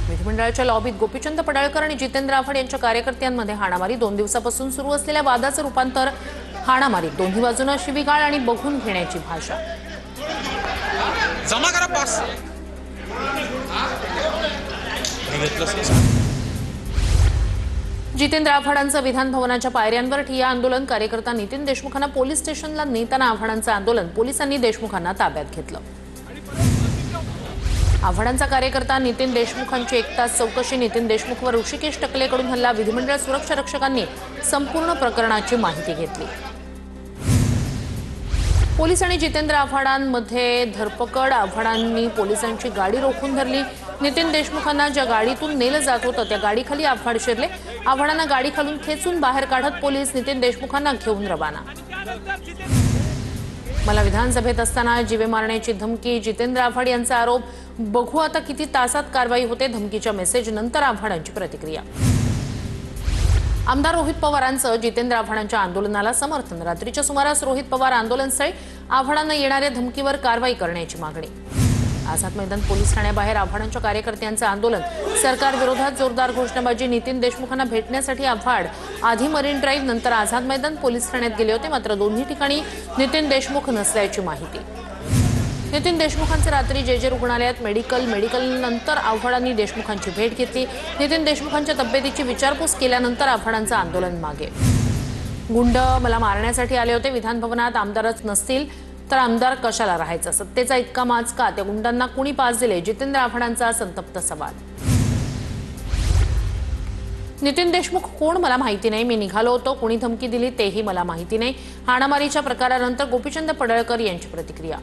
विधिमंडळाच्या लॉबीत गोपीचंद पडळकर आणि जितेंद्र आव्हाड यांच्या कार्यकर्त्यांमध्ये हाणामारी 2 दिवसापासून सुरू असलेल्या वादाचं रूपांतर हाणामारीत दोन्ही बाजूंना शिवीगाळ आणि बघून घेण्याची भाषा। जमा करा पास जितेंद्र आव्हाडांचं विधान भवनाच्या पायऱ्यांवर ठिय्या आंदोलन। कार्यकर्ता नितीन देशमुखांना पोलीस स्टेशनला नेताना आव्हाडांचं आंदोलन पोलिसांनी देशमुखांना ताब्यात घेतलं। आव्हाडांचा कार्यकर्ता नितीन देशमुखांची 1 तास चौकशी। नितीन देशमुखवर ऋषिकेश टकलेकडून हल्ला। विधिमंडळ सुरक्षा रक्षकांनी संपूर्ण प्रकरणाची माहिती घेतली। पोलीस आणि जितेंद्र आव्हाडांमध्ये धरपकड। आव्हाडांनी पोलिसांची गाडी रोखून धरली। नितीन देशमुखांना ज्या गाडीतून नेलं जात होतं त्या गाडीखाली आव्हाड शिरले। आव्हाडांना गाडीखालून खेचून बाहेर काढत पोलीस नितीन देशमुखांना घेऊन रवाना। मला विधानसभेत असताना जीवे मारण्याची धमकी। जितेंद्र आव्हाड यांचा आरोप। बघू आता किती तासात कारवाई होते। धमकीच्या मेसेज नंतर आव्हाडांची प्रतिक्रिया। आमदार रोहित पवारांचं जितेंद्र आव्हाडांच्या आंदोलनाला समर्थन। रात्रीच्या सुमारास रोहित पवार आंदोलनस्थळी। आव्हाडांना येणाऱ्या धमकीवर कारवाई करण्याची मागणी। आझाद मैदान पोलीस ठाण्याबाहेर आव्हाडांच्या कार्यकर्त्यांचं आंदोलन। सरकार विरोधात जोरदार घोषणाबाजी। नितीन देशमुखांना भेटण्यासाठी आव्हाड आधी मरीन ड्राईव्ह नंतर आझाद मैदान पोलीस ठाण्यात गेले होते, मात्र दोन्ही ठिकाणी नितीन देशमुख नसल्याची माहिती। नितीन देशमुखांचे रात्री जे रुग्णालयात मेडिकल नंतर आव्हाडांनी देशमुखांची भेट घेतली। नितीन देशमुखांच्या तब्येतीची विचारपूस केल्यानंतर आव्हाडांचं आंदोलन मागे। गुंड मला मारण्यासाठी आले होते। विधान भवनात आमदारच नसतील तर आमदार कशाला राहायचं? सत्तेचा इतका माज का? त्या गुंडांना कुणी पास दिले? जितेंद्र आव्हाडांचा संतप्त सवाल। नितीन देशमुख कोण मला माहिती नाही। मी निघालो होतो, कोणी धमकी दिली तेही मला माहिती नाही। हाणामारीच्या प्रकारानंतर गोपीचंद पडळकर यांची प्रतिक्रिया।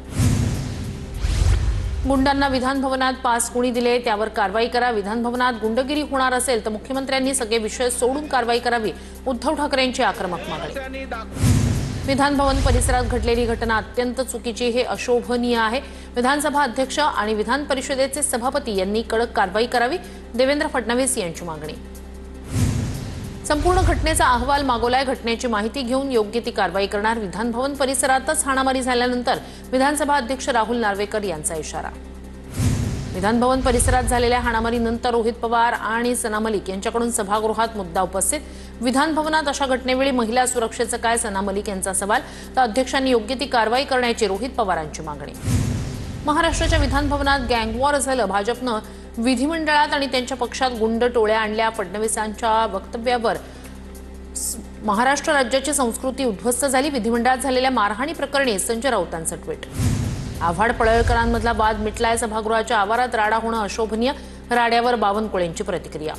गुंडांना विधान भवनात पास कोणी दिले त्यावर कारवाई करा। विधान भवनात गुंडगिरी होणार असेल तर मुख्यमंत्र्यांनी सगळे विषय सोडून कारवाई करावी। उद्धव ठाकरेंची आक्रमक मागणी। विधान भवन परिसरात घडलेली घटना अत्यंत चुकीची, हे अशोभनीय आहे। विधानसभा अध्यक्ष आणि विधान परिषदेचे सभापती यांनी कडक कारवाई करावी। देवेंद्र फडणवीस यांची मागणी। संपूर्ण घटनेचा अहवाल मागवलाय। घटनेची माहिती घेऊन योग्य ती कारवाई करणार। विधान भवन परिसरातच हाणामारी झाल्यानंतर विधानसभा अध्यक्ष राहुल नार्वेकर यांचा इशारा। विधान भवन परिसरात झालेल्या हाणामारीनंतर रोहित पवार आणि सना मलिक यांच्याकडून सभागृहात मुद्दा उपस्थित। विधान भवनात अशा घटनेवेळी महिला सुरक्षेचं काय? सना मलिक यांचा सवाल। तर अध्यक्षांनी योग्य ती कारवाई करण्याची रोहित पवारांची मागणी। महाराष्ट्राच्या विधान भवनात गँगवॉर झालं। भाजपनं विधिमंडळात आणि त्यांच्या पक्षात गुंड टोळ्या आणल्या। फडणवीसांच्या वक्तव्यावर महाराष्ट्र राज्याची संस्कृती उद्ध्वस्त झाली। विधिमंडळात झालेल्या मारहाणी प्रकरणी संजय राऊतांचं ट्विट। आव्हाड पडळकरांमधला वाद मिटलाय। सभागृहाच्या आवारात राडा होणं अशोभनीय। राड्यावर बावनकुळेंची प्रतिक्रिया।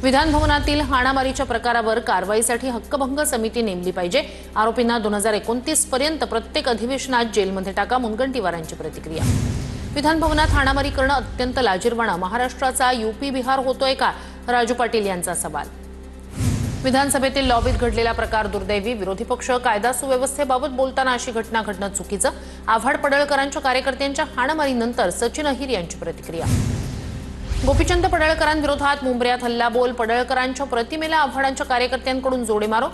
विधान भवनातील हाणामारीच्या प्रकारावर कारवाईसाठी हक्कभंग समिती नेमली पाहिजे। आरोपींना 2029 पर्यंत प्रत्येक अधिवेशनात जेलमध्ये टाका। मुनगंटीवारांची प्रतिक्रिया। विधान भवनात हाणामारी करणं अत्यंत लाजिरवाणं। महाराष्ट्राचा यूपी बिहार होतोय का? राजू पाटील यांचा सवाल। विधानसभेतील लॉबीत घडलेला प्रकार दुर्दैवी। विरोधी पक्ष कायदा सुव्यवस्थेबाबत बोलताना अशी घटना घडणं चुकीचं। आव्हाड पडळकरांच्या कार्यकर्त्यांच्या हाणामारीनंतर सचिन अहिर यांची प्रतिक्रिया। गोपीचंद पडळकरांविरोधात मुंबऱ्यात हल्लाबोल। पडळकरांच्या प्रतिमेला आव्हाडांच्या कार्यकर्त्यांकडून जोडे मारो।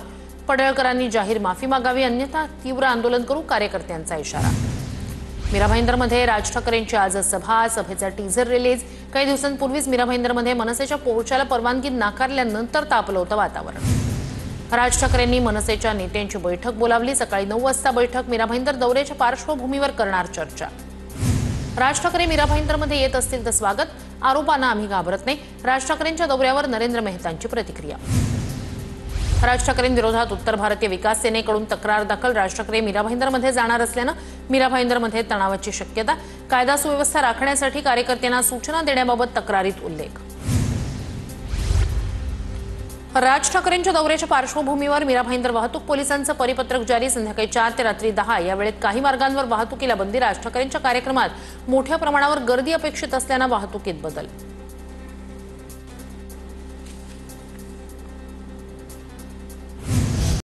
पडळकरांनी जाहीर माफी मागावी अन्यथा तीव्र आंदोलन करू, कार्यकर्त्यांचा इशारा। मीरा भाईंदरमध्ये राज ठाकरेंची आज सभा। सभेचा टीझर रिलीज। काही दिवसांपूर्वीच मीरा भाईंदरमध्ये मनसेच्या मोर्चाला परवानगी नाकारल्यानंतर तापलं होतं वातावरण। राज ठाकरेंनी मनसेच्या नेत्यांची बैठक बोलावली। सकाळी 9 वाजता बैठक। मीरा भाईंदर दौऱ्याच्या पार्श्वभूमीवर करणार चर्चा। राज ठाकरे मीरा भाईंदरमध्ये येत असतील तर स्वागत। आरोपांना आम्ही घाबरत नाही। राज ठाकरेंच्या दौऱ्यावर नरेंद्र मेहतांची प्रतिक्रिया। राज ठाकरेंविरोधात उत्तर भारतीय विकास सेनेकडून तक्रार दाखल। राज ठाकरे मीरा भाईंदरमध्ये जाणार असल्यानं मीरा भाईंदरमध्ये तणावाची शक्यता। कायदा सुव्यवस्था राखण्यासाठी कार्यकर्त्यांना सूचना देण्याबाबत तक्रारीत उल्लेख। राज ठाकरेंच्या दौऱ्याच्या पार्श्वभूमीवर मीरा भाईंदर वाहतूक पोलिसांचं परिपत्रक जारी। संध्याकाळी 4 ते रात्री 10 या वेळेत काही मार्गांवर वाहतुकीला बंदी। राज ठाकरेंच्या कार्यक्रमात मोठ्या प्रमाणावर गर्दी अपेक्षित असल्यानं वाहतुकीत बदल।